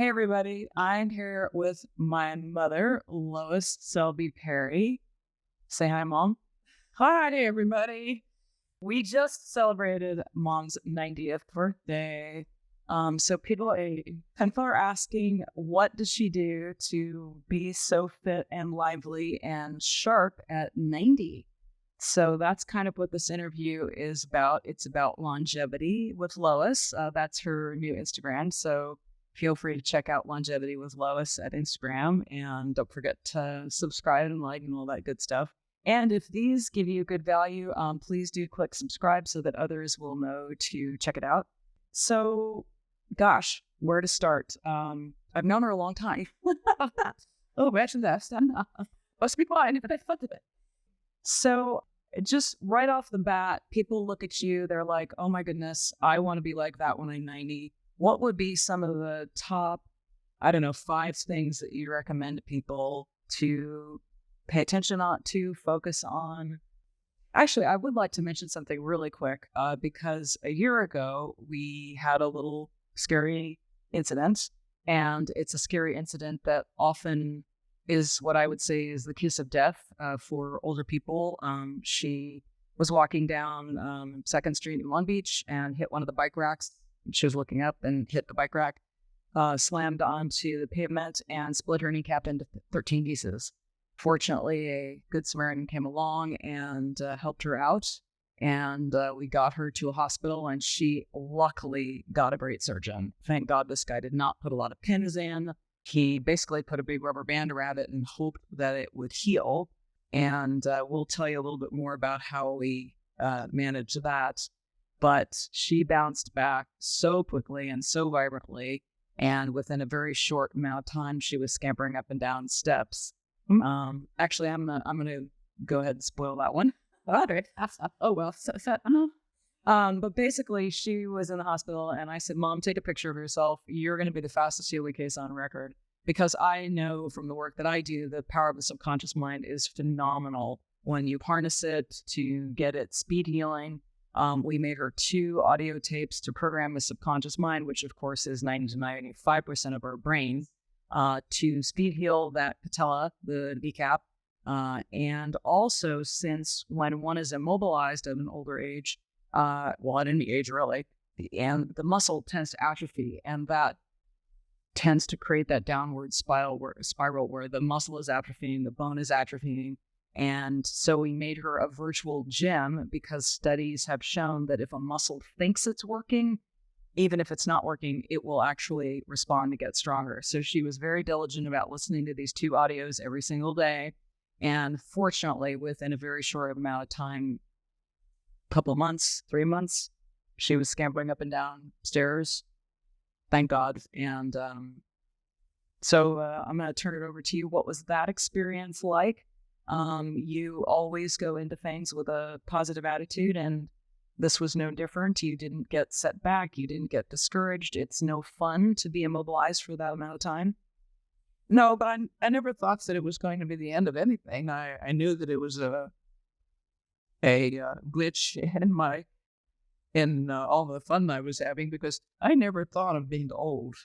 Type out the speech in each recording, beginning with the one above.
Hey, everybody. I'm here with my mother, Lois Selby Perry. Say hi, Mom. Hi, everybody. We just celebrated Mom's 90th birthday. So people are asking, what does she do to be so fit and lively and sharp at 90? So that's kind of what this interview is about. It's about longevity with Lois. That's her new Instagram. So feel free to check out Longevity with Lois at Instagram. And don't forget to subscribe and like and all that good stuff. And if these give you good value, please do click subscribe so that others will know to check it out. So, gosh, where to start? I've known her a long time. Oh, imagine that. Must be quiet, but I thought of it. So just right off the bat, people look at you, they're like, oh my goodness, I want to be like that when I'm 90. What would be some of the top, 5 things that you recommend to people to pay attention to, focus on? Actually, I would like to mention something really quick because a year ago, we had a little scary incident, and it's a scary incident that often is what I would say is the kiss of death for older people. She was walking down 2nd Street in Long Beach and hit one of the bike racks. She was looking up and hit the bike rack, slammed onto the pavement and split her kneecap into 13 pieces. Fortunately, a good Samaritan came along and helped her out, and we got her to a hospital, and she luckily got a great surgeon. Thank God this guy did not put a lot of pins in. He basically put a big rubber band around it and hoped that it would heal. And we'll tell you a little bit more about how we managed that. But she bounced back so quickly and so vibrantly. And within a very short amount of time, she was scampering up and down steps. Actually, I'm gonna go ahead and spoil that one. Oh, well. But basically, she was in the hospital, and I said, Mom, take a picture of yourself. You're going to be the fastest healing case on record. Because I know from the work that I do, the power of the subconscious mind is phenomenal when you harness it to get it speed healing. We made her 2 audio tapes to program the subconscious mind, which of course is 90 to 95% of our brain, to speed heal that patella, the kneecap. And also, since when one is immobilized at an older age, at any age really, and the muscle tends to atrophy, and that tends to create that downward spiral where the muscle is atrophying, the bone is atrophying. And so we made her a virtual gym because studies have shown that if a muscle thinks it's working, even if it's not working, it will actually respond to get stronger. So she was very diligent about listening to these 2 audios every single day. And fortunately, within a very short amount of time, couple months, 3 months, she was scampering up and down stairs. Thank God. And so I'm going to turn it over to you. What was that experience like? You always go into things with a positive attitude, and this was no different. You didn't get set back. You didn't get discouraged. It's no fun to be immobilized for that amount of time. No, but I never thought that it was going to be the end of anything. I knew that it was a glitch in all the fun I was having, because I never thought of being old.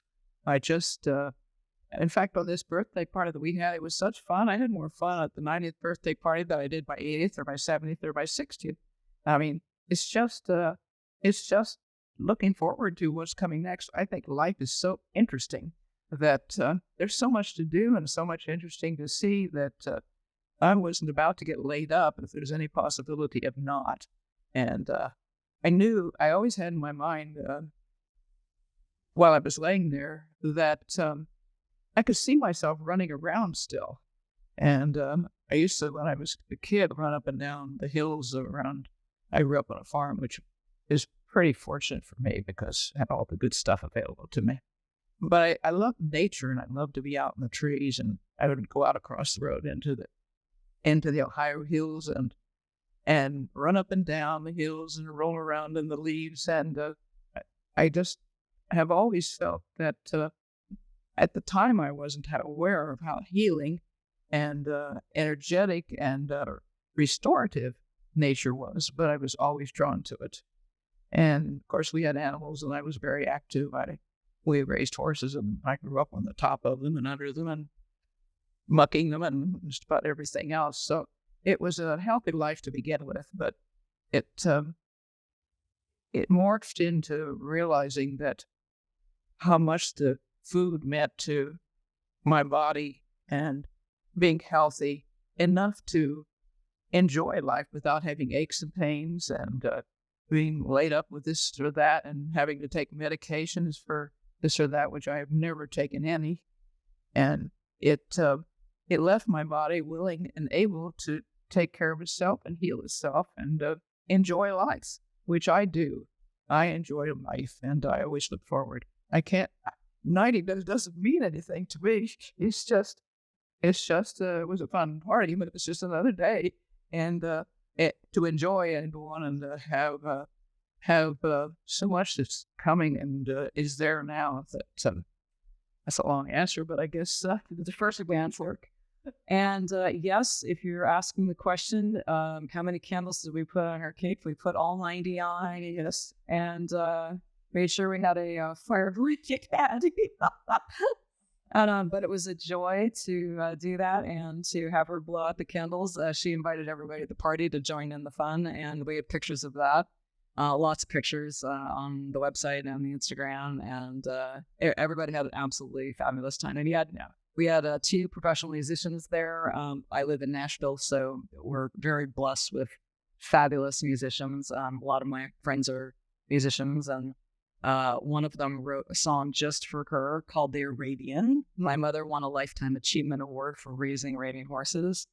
I just, in fact, on this birthday party that we had, it was such fun. I had more fun at the 90th birthday party than I did my 80th or my 70th or my 60th. I mean, it's just looking forward to what's coming next. I think life is so interesting that there's so much to do and so much interesting to see that I wasn't about to get laid up if there's any possibility of not. And I always had in my mind, while I was laying there, that I could see myself running around still. And I used to, when I was a kid, run up and down the hills around. I grew up on a farm, which is pretty fortunate for me because I had all the good stuff available to me. But I love nature, and I love to be out in the trees, and I would go out across the road into the Ohio hills and run up and down the hills and roll around in the leaves. And I just have always felt that at the time I wasn't aware of how healing and energetic and restorative nature was, but I was always drawn to it. And of course, we had animals, and I was very active. we raised horses, and I grew up on the top of them and under them and mucking them and just about everything else. So it was a healthy life to begin with, but it it morphed into realizing that how much the food meant to my body and being healthy enough to enjoy life without having aches and pains and being laid up with this or that and having to take medications for this or that, which I have never taken any. And it left my body willing and able to take care of itself and heal itself and enjoy life, which I do. I enjoy life, and I always look forward. I can't. 90 doesn't mean anything to me. It was a fun party, but it's just another day, and to enjoy and go on and have so much that's coming and is there now. That's a long answer, but I guess The first answer. And yes, if you're asking the question, how many candles did we put on our cake? We put all 90 on. yes, And made sure we had a fire candy. But it was a joy to do that and to have her blow out the candles. She invited everybody at the party to join in the fun, and we have pictures of that. Lots of pictures on the website and the Instagram, and everybody had an absolutely fabulous time. And we had 2 professional musicians there. I live in Nashville, so we're very blessed with fabulous musicians. A lot of my friends are musicians, and one of them wrote a song just for her called The Arabian. My mother won a Lifetime Achievement Award for raising Arabian horses.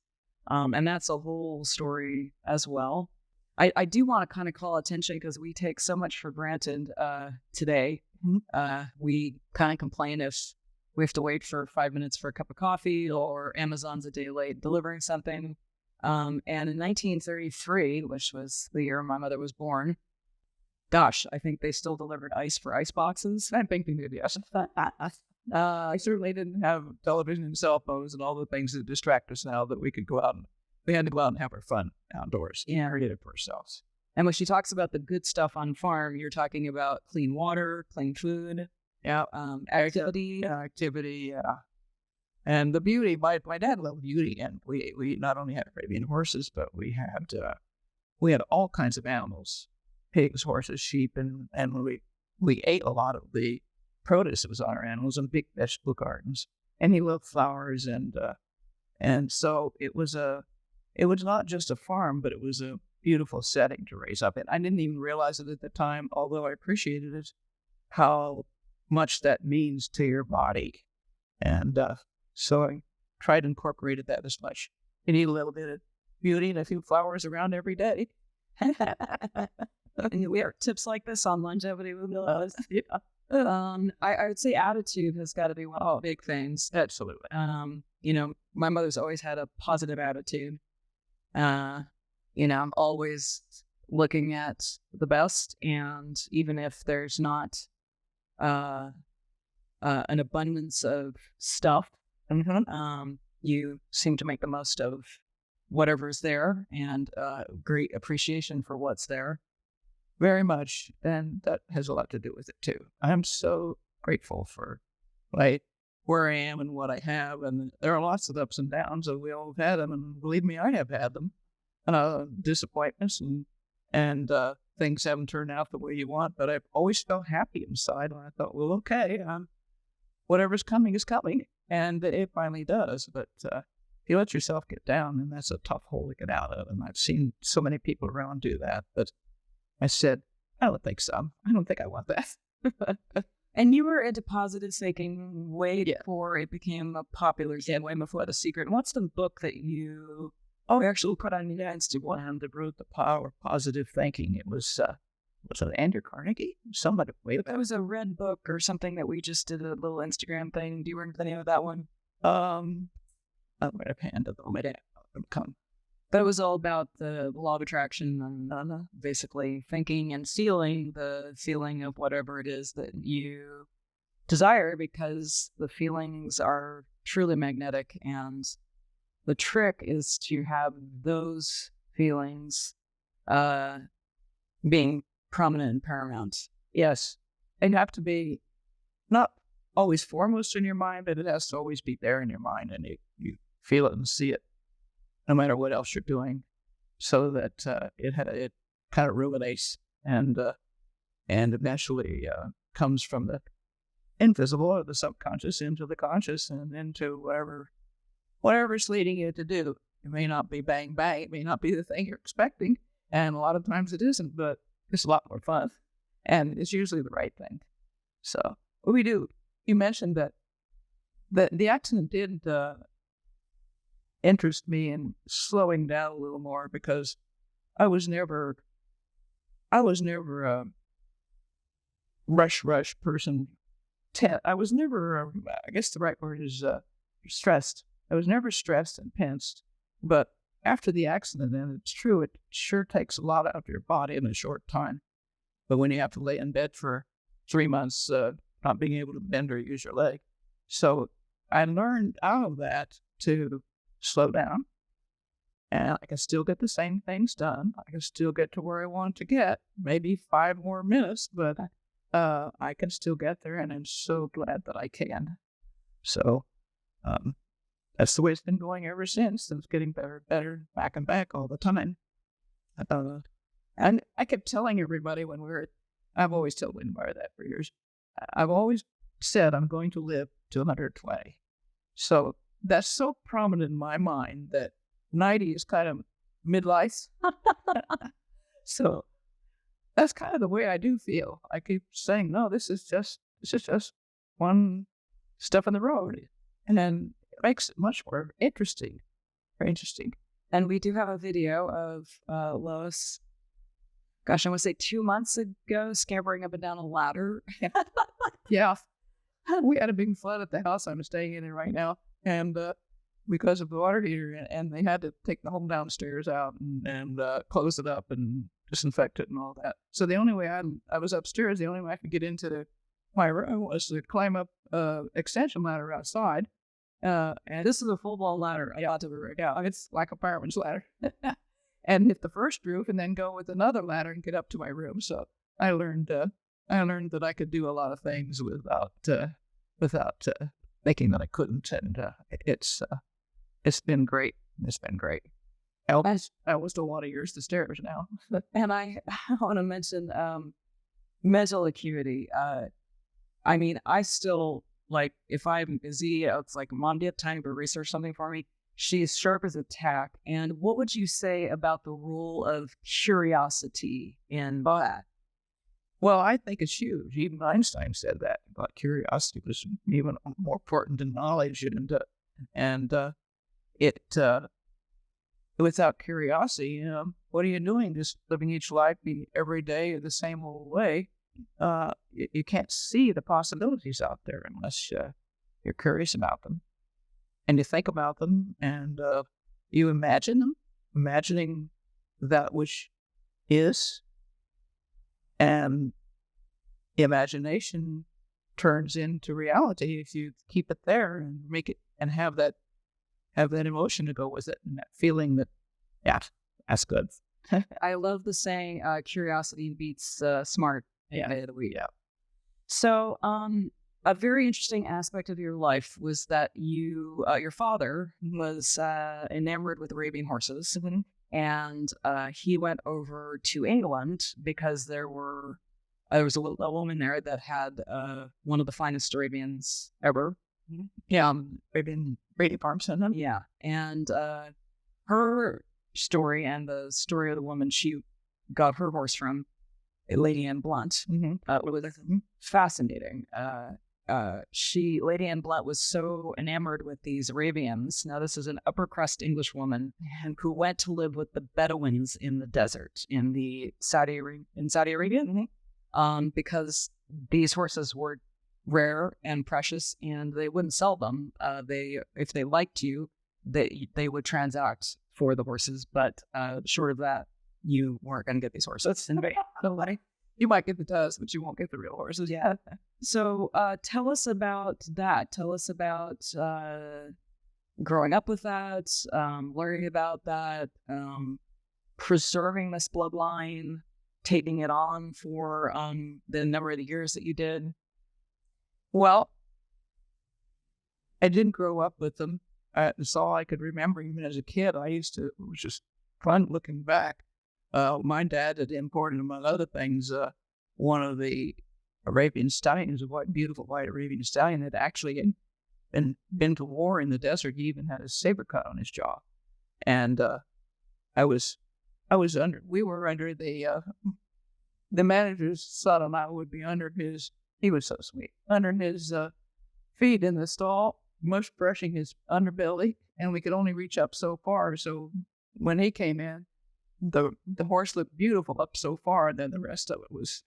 And that's a whole story as well. I do want to kind of call attention because we take so much for granted today. We kind of complain if we have to wait for 5 minutes for a cup of coffee or Amazon's a day late delivering something. And in 1933, which was the year my mother was born, gosh, I think they still delivered ice for ice boxes. I think they did, yes. I certainly didn't have television and cell phones and all the things that distract us now that we could go out and we had to go out and have our fun outdoors. Yeah. Create it for ourselves. And when she talks about the good stuff on farm, you're talking about clean water, clean food, activity. Activity, yeah. And the beauty, my dad loved beauty, and we not only had Arabian horses, but we had all kinds of animals. Pigs, horses, sheep, and we ate a lot of the produce that was on our animals and big vegetable gardens. And he loved flowers, and so it was not just a farm, but it was a beautiful setting to raise up in. I didn't even realize it at the time, although I appreciated it, how much that means to your body. And so I tried to incorporate that as much. You need a little bit of beauty and a few flowers around every day. And we have tips like this on longevity with Lois. I would say attitude has got to be one of the big things. Absolutely. My mother's always had a positive attitude. I'm always looking at the best, and even if there's not an abundance of stuff, you seem to make the most of whatever's there, and great appreciation for what's there. Very much, and that has a lot to do with it too. I'm so grateful for where I am and what I have, and there are lots of ups and downs, and we all have had them, and believe me, I have had them. Disappointments and things haven't turned out the way you want, but I've always felt happy inside, and I thought, well, okay, whatever's coming is coming, and it finally does. But you let yourself get down, and that's a tough hole to get out of, and I've seen so many people around do that, but I said, I don't think so. I don't think I want that. And you were into positive thinking way before it became a popular thing, way before The Secret. And what's the book that you actually put on your Instagram that wrote The Power of Positive Thinking? It was it Andrew Carnegie? Somebody way back. It was a red book or something that we just did a little Instagram thing. Do you remember the name of that one? I might have handed them. Come. But it was all about the law of attraction and basically thinking and feeling the feeling of whatever it is that you desire, because the feelings are truly magnetic, and the trick is to have those feelings being prominent and paramount. Yes, they have to be not always foremost in your mind, but it has to always be there in your mind, and you feel it and see it, no matter what else you're doing, so that it kind of ruminates and eventually comes from the invisible or the subconscious into the conscious and into whatever's leading you to do. It may not be bang bang, it may not be the thing you're expecting, and a lot of times it isn't, but it's a lot more fun, and it's usually the right thing. So what we do, you mentioned that the accident did interest me in slowing down a little more, because I was never a rush person. I was never, I guess the right word is stressed. I was never stressed and tensed, but after the accident, and it's true, it sure takes a lot out of your body in a short time. But when you have to lay in bed for 3 months, not being able to bend or use your leg. So I learned out of that to slow down, and I can still get the same things done. I can still get to where I want to get, maybe 5 more minutes, but I can still get there, and I'm so glad that I can. So that's the way it's been going ever since. It's getting better and better, back and back all the time. And I kept telling everybody I've always told Winbar that for years. I've always said I'm going to live to 120. So that's so prominent in my mind that 90 is kind of midlife. So that's kind of the way I do feel. I keep saying, no, this is just one step in the road. And then it makes it much more interesting. Very interesting. And we do have a video of Lois, gosh, I want to say 2 months ago, scampering up and down a ladder. Yeah. We had a big flood at the house I'm staying in right now. And because of the water heater, and they had to take the whole downstairs out and close it up and disinfect it and all that. So the only way I was upstairs, the only way I could get into my room was to climb up extension ladder outside. And This is a full-blown ladder. I got to it right now. it's like a fireman's ladder. And hit the first roof and then go with another ladder and get up to my room. So I learned that I could do a lot of things without thinking that I couldn't. And it's been great. It's been great. I almost don't want to use the stairs now. And I want to mention mental acuity. I mean, I still, like, if I'm busy, it's like, Mom, do you have time to research something for me? She's sharp as a tack. And what would you say about the role of curiosity in that? Well, I think it's huge. Even Einstein said that about curiosity was even more important than knowledge, and without curiosity, what are you doing? Just living each life every day the same old way. You can't see the possibilities out there unless you're curious about them, and you think about them, and you imagine them, imagining that which is. And imagination turns into reality if you keep it there and make it and have that emotion to go with it, and that feeling that, yeah, that's good. I love the saying, curiosity beats smart. Yeah. So, a very interesting aspect of your life was that your father was enamored with Arabian horses. Mm-hmm. And he went over to England because there was a woman there that had one of the finest Arabians ever. Mm-hmm. Yeah, Arabian Brady Farms. Yeah, and her story and the story of the woman she got her horse from, Lady Anne Blunt, was fascinating. Lady Anne Blunt was so enamored with these Arabians. Now, this is an upper crust English woman who went to live with the Bedouins in the desert in Saudi Arabia, because these horses were rare and precious, and they wouldn't sell them. If they liked you, they would transact for the horses, but short of that, you weren't going to get these horses. You might get the dust, but you won't get the real horses. Yeah. So tell us about that. Tell us about growing up with that, learning about that, preserving this bloodline, taking it on for the number of the years that you did. Well, I didn't grow up with them. It's all I could remember. Even as a kid, it was just fun looking back. My dad had imported, among other things, one of the Arabian stallions, a beautiful white Arabian stallion that actually had been to war in the desert. He even had a saber cut on his jaw. And I was we were under the manager's son and I would be under he was so sweet, under his feet in the stall, mush brushing his underbelly, and we could only reach up so far. So when he came in, the horse looked beautiful up so far, and then the rest of it was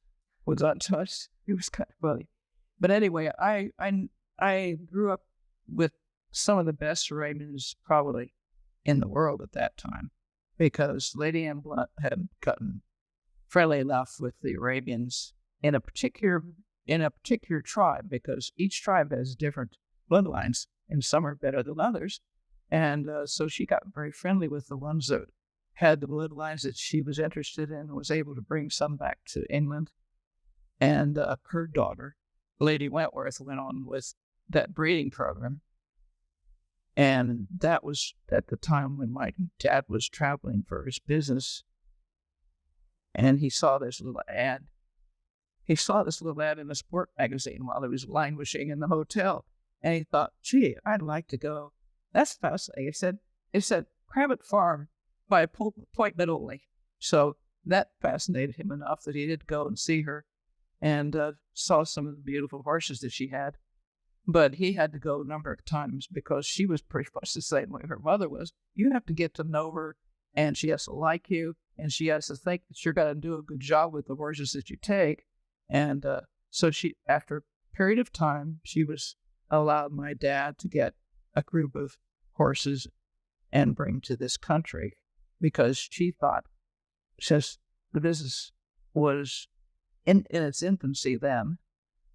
untouched. It was kind of funny. But anyway, I grew up with some of the best Arabians probably in the world at that time, because Lady Anne Blunt had gotten friendly enough with the Arabians in a particular tribe, because each tribe has different bloodlines, and some are better than others. And so she got very friendly with the ones that had the bloodlines that she was interested in, and was able to bring some back to England. And her daughter, Lady Wentworth, went on with that breeding program. And that was at the time when my dad was traveling for his business. And he saw this little ad. He saw this little ad in a sport magazine while he was languishing in the hotel. And he thought, gee, I'd like to go. That's fascinating. It said Crabbit Farm by appointment only. So that fascinated him enough that he did go and see her, and saw some of the beautiful horses that she had. But he had to go a number of times because she was pretty much the same way her mother was. You have to get to know her, and she has to like you, and she has to think that you're going to do a good job with the horses that you take. And so after a period of time, she was allowed my dad to get a group of horses and bring to this country, because she thought, since the business was in its infancy then,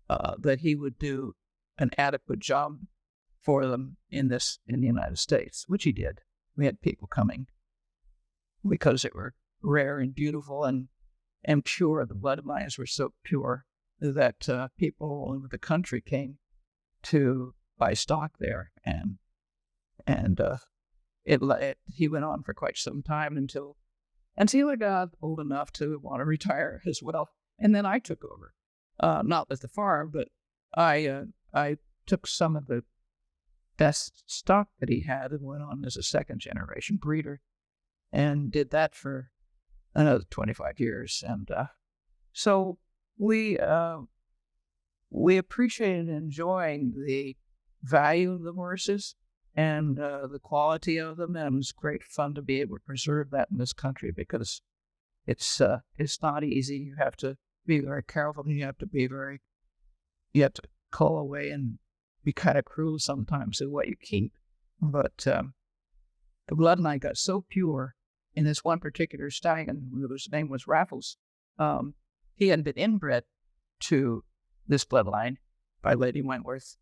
that he would do an adequate job for them in the United States, which he did. We had people coming because they were rare and beautiful and pure. The bloodlines were so pure that people all over the country came to buy stock there, and he went on for quite some time until I got old enough to want to retire as well. And then I took over, not with the farm, but I took some of the best stock that he had and went on as a second generation breeder, and did that for another 25 years. And so we appreciated enjoying the value of the horses and the quality of them, and it was great fun to be able to preserve that in this country, because it's not easy. You have to be very careful, and you have to cull away and be kind of cruel sometimes in what you keep. But the bloodline got so pure in this one particular stallion, whose name was Raffles. He had been inbred to this bloodline by Lady Wentworth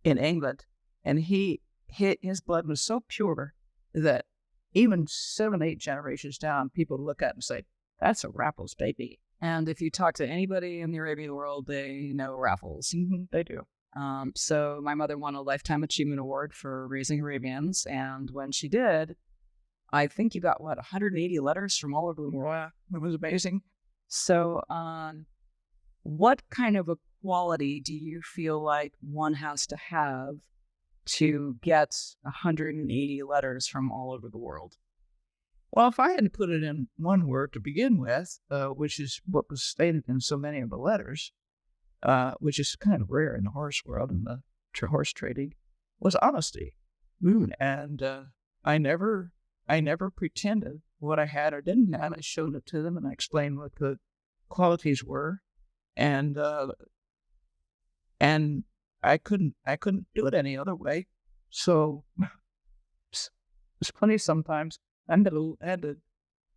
in England, and his blood was so pure that even 7, 8 generations down, people look at it and say, that's a Raffles baby. And if you talk to anybody in the Arabian world, they know Raffles. Mm-hmm, they do. So my mother won a Lifetime Achievement Award for raising Arabians, and when she did, I think you got, 180 letters from all over the world. Wow, it was amazing. So what kind of a quality do you feel like one has to have to get 180 letters from all over the world? Well, if I had to put it in one word to begin with, which is what was stated in so many of the letters, which is kind of rare in the horse world and the horse trading, was honesty. And I never pretended what I had or didn't have. I showed it to them, and I explained what the qualities were, and I couldn't do it any other way. So it's funny sometimes. I had to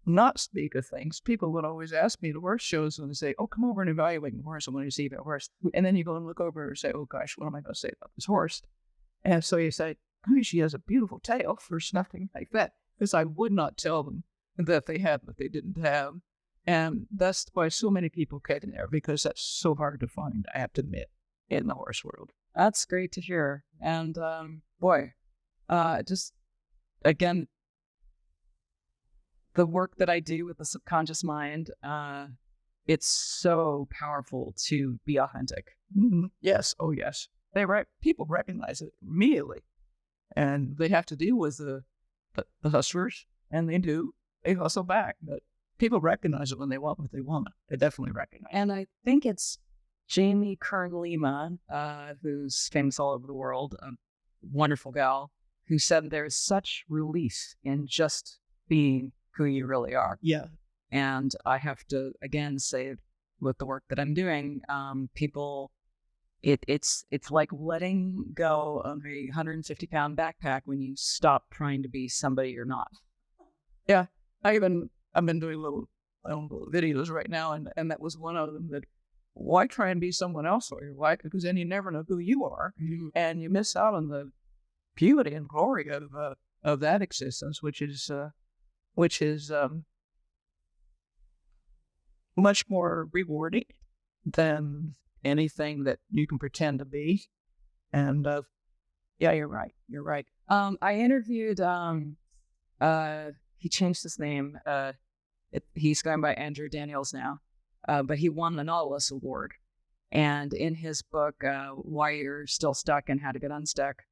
not speak of things. People would always ask me at horse shows when they say, "Oh, come over and evaluate the horse. I want to see that horse." And then you go and look over and say, "Oh gosh, what am I going to say about this horse?" And so you say, "Oh, she has a beautiful tail," or something like that, because I would not tell them that they had what they didn't have. And that's why so many people get in there, because that's so hard to find, I have to admit. in the horse world. That's great to hear. And boy, just again, the work that I do with the subconscious mind, it's so powerful to be authentic. Yes. Oh, yes. People recognize it immediately, and they have to deal with the hustlers, and they do. They hustle back, but people recognize it when they want what they want. They definitely recognize it. And I think it's Jamie Kern Lima, who's famous all over the world, a wonderful gal, who said there's such relief in just being who you really are. Yeah. And I have to, again, say with the work that I'm doing, people, it's like letting go of a 150-pound backpack when you stop trying to be somebody you're not. Yeah. I've been doing little videos right now, and that was one of them. That why try and be someone else all your life? Because then you never know who you are, and you miss out on the beauty and glory of that existence, which is much more rewarding than anything that you can pretend to be. And yeah, you're right. You're right. I interviewed. He changed his name. He's going by Andrew Daniels now, but he won the Nautilus Award. And in his book, Why You're Still Stuck and How to Get Unstuck,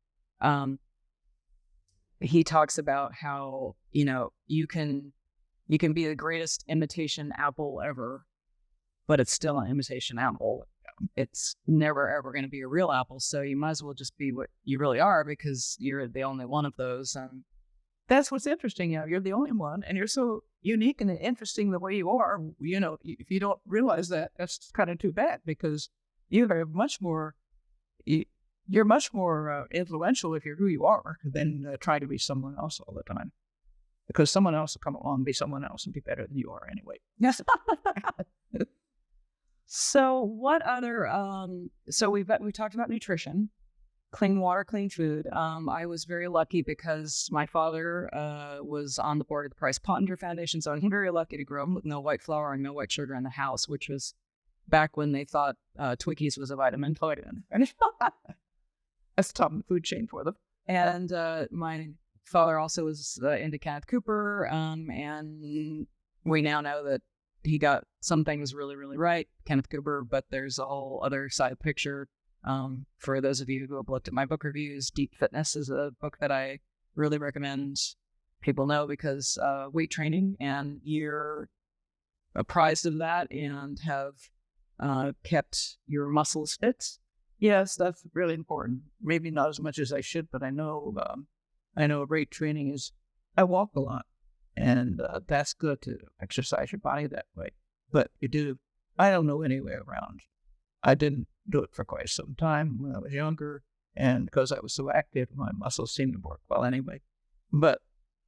he talks about how, you can be the greatest imitation apple ever, but it's still an imitation apple. It's never, ever going to be a real apple. So you might as well just be what you really are, because you're the only one of those. That's what's interesting. You're the only one, and you're so unique and interesting the way you are. If you don't realize that, that's kind of too bad, because you're much more influential if you're who you are than try to be someone else all the time. Because someone else will come along and be someone else and be better than you are anyway. Yes. So what other? So we talked about nutrition, clean water, clean food. I was very lucky because my father was on the board of the Price Pottinger Foundation, so I'm very lucky to grow up with no white flour and no white sugar in the house, which was back when they thought Twinkies was a vitamin. That's top of the food chain for them. And my father also was into Kenneth Cooper, and we now know that he got some things really, really right, Kenneth Cooper, but there's a whole other side picture. For those of you who have looked at my book reviews, Deep Fitness is a book that I really recommend people know, because weight training, and you're apprised of that and have kept your muscles fit. Yes, that's really important. Maybe not as much as I should, but I know weight training is, I walk a lot, and that's good to exercise your body that way. But I don't know any way around. I didn't do it for quite some time when I was younger, and because I was so active, my muscles seemed to work well anyway. But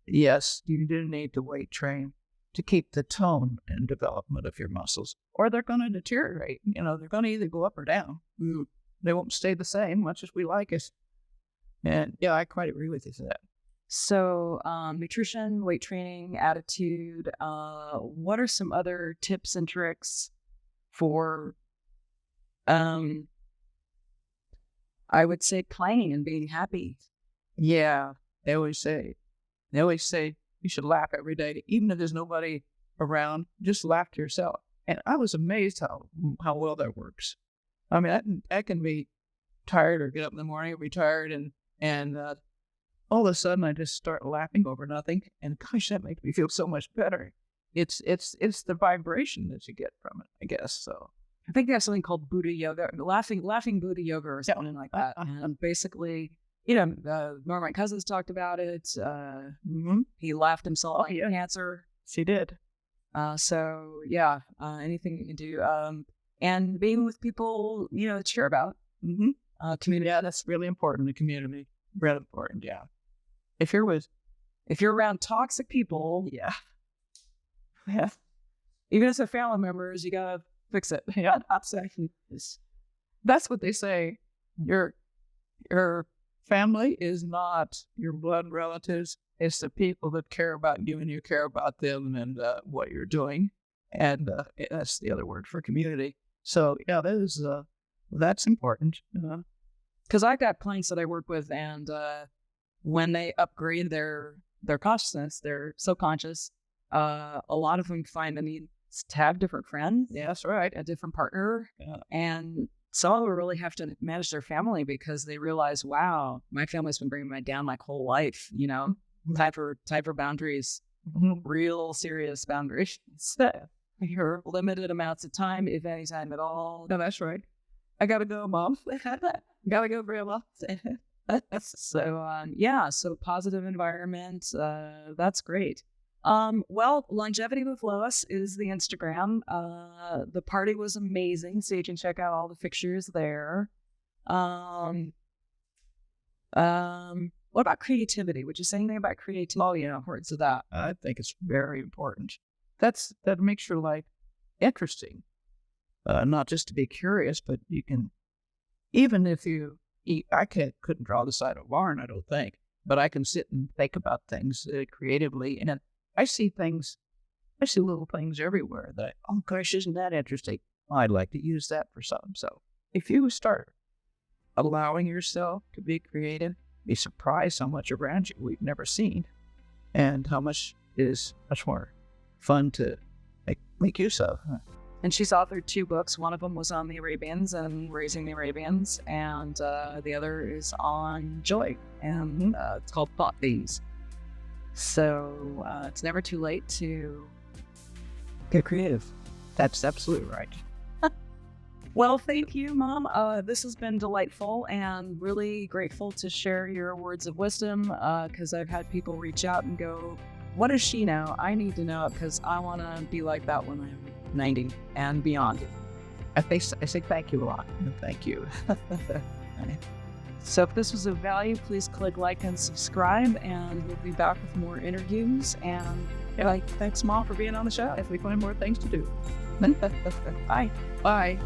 yes, you do need to weight train to keep the tone and development of your muscles, or they're going to deteriorate. They're going to either go up or down. They won't stay the same, much as we like it. And yeah, I quite agree with you to that. So nutrition, weight training, attitude. What are some other tips and tricks for, I would say, playing and being happy? Yeah, they always say you should laugh every day, even if there's nobody around. Just laugh to yourself. And I was amazed how well that works. I mean, I can be tired or get up in the morning or be tired, and all of a sudden I just start laughing over nothing, and gosh, that makes me feel so much better. It's the vibration that you get from it, I guess. So I think they have something called Buddha yoga, laughing Buddha yoga or something like that. And basically, one of my cousins talked about it. He laughed himself out of cancer. She did. So yeah, anything you can do, and being with people to cheer about. Community. Yeah, that's really important. The community, really important. Yeah. If you're around toxic people, yeah, even as a family members, you gotta fix it. Yeah, absolutely. That's what they say. Your family is not your blood relatives. It's the people that care about you, and you care about them and what you're doing. And that's the other word for community. So yeah, that is That's important. Because I've got clients that I work with, and when they upgrade their consciousness, their subconscious, a lot of them find the need to have different friends. Yeah, that's right. A different partner. Yeah. And some of them really have to manage their family because they realize, wow, my family's been bringing me down my whole life, time for boundaries, real serious boundaries. Your limited amounts of time, if any time at all. No, that's right. I gotta go, Mom. Gotta go, Grandma. So positive environment. That's great. Well, Longevity with Lois is the Instagram. The party was amazing, so you can check out all the pictures there. What about creativity? Would you say anything about creativity? Oh, yeah. Words of that. I think it's very important. That makes your life interesting. Not just to be curious, but you can, even if you eat, couldn't draw the side of a barn, I don't think, but I can sit and think about things creatively, and I see little things everywhere that, oh gosh, isn't that interesting? I'd like to use that for something. So if you start allowing yourself to be creative, be surprised how much around you we've never seen, and how much is much more fun to make use of. And she's authored 2 books. One of them was on the Arabians and raising the Arabians, and the other is on joy, and it's called Thought Themes. So it's never too late to get creative. That's absolutely right. Well, thank you, Mom. This has been delightful, and really grateful to share your words of wisdom, because I've had people reach out and go, what does she know? I need to know it because I want to be like that when I'm 90 and beyond. I say thank you a lot. Thank you. So if this was of value, please click like and subscribe, and we'll be back with more interviews. And thanks, Mom, for being on the show. If we find more things to do. Bye. Bye.